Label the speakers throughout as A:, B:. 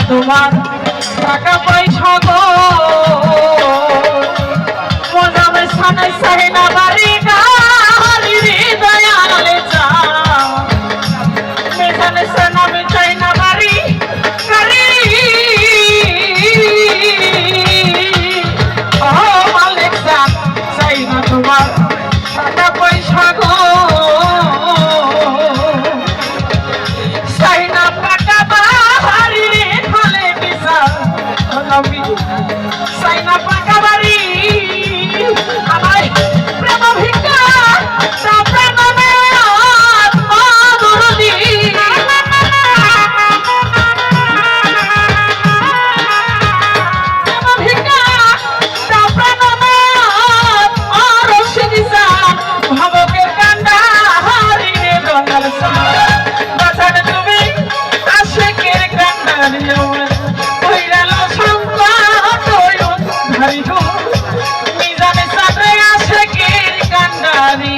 A: তোমার টাকা পয়সা গো মজামে সানে সাহে না বাড়ি গালি রে দয়ালে চা মেজানে সানা মে চাই না বাড়ি গালি ও মালিক সাহ চাই না তোমার টাকা পয়সা গো চাই না পাকা বাড়ি রে খালে কিসা আমি চাই না পাকা বাড়ি আমায় প্রেম ভিক্ষা প্রেম মধুরদি প্রেম ভিক্ষা প্রেম রসিদিসা ভাবকের কান্ডা হারি রে দয়াল সা বাঁচান তুমি আশেকের কান্ডারি কইরাল সংকট ধারি গো মিজানে সাদরে আশেকের কান্ডারি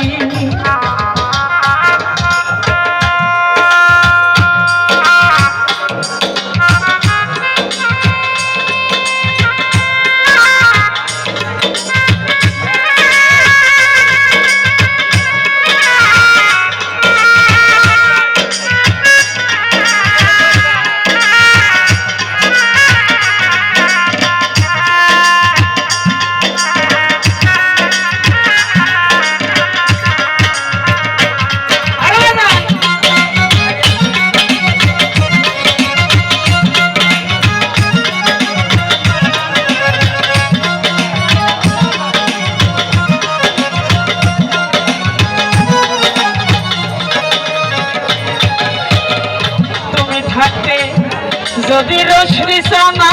A: যদি রশ্মি সানা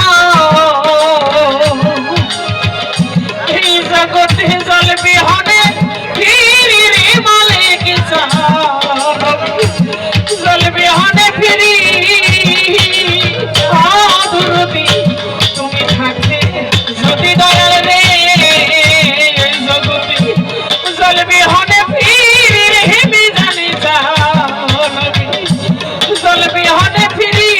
A: এই জগতে জল বিহনে ফিরি রে মালিক জল বিহনে ফিরি অধুরতি তুমি থাকতে যদি দয়াল রে জগতে জল বিহনে ফিরি রে মিজানি জল বিহনে ফিরি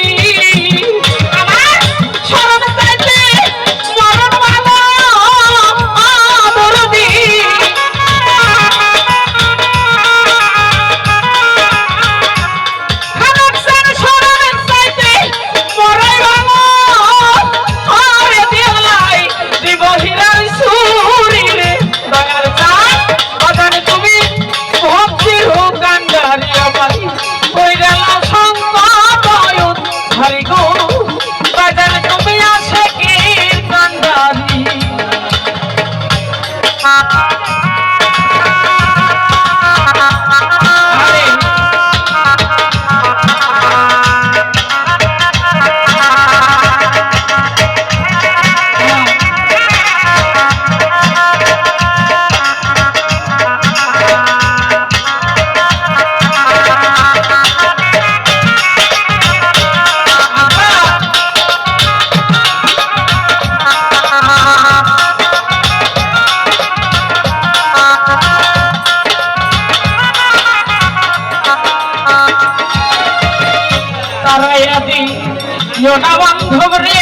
A: योना बांधव रे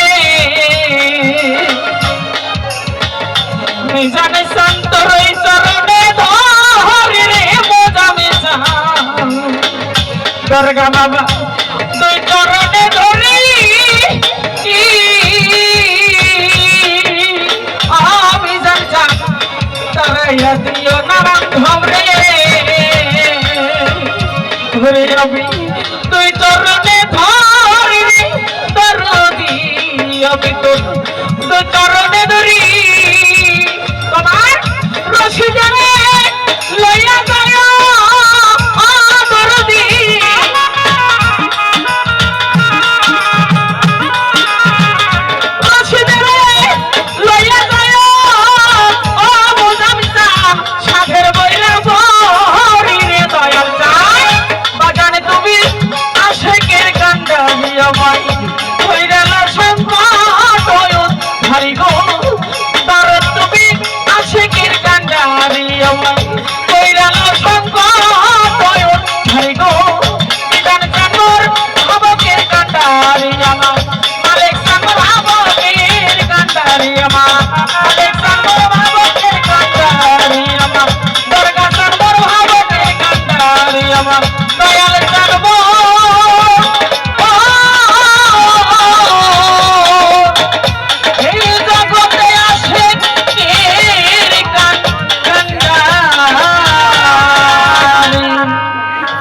A: निजाने संतर चरणे धरि रे मोजामे सा दुर्गा बाबा दुई चरणे धरि आमी जानचा तारा दियो ना बांधव रे घरे अभी दुई चरणे আমি তো চরণে ধরি তোমার রশি জানে লইয়া যায় দরদি রশি জানে লইয়া যায় ও মোজামিতা সাধের বইরা বড়ি রে দয়াল চাই বাজানে তুমি আশেকের কান্ডারি আমায়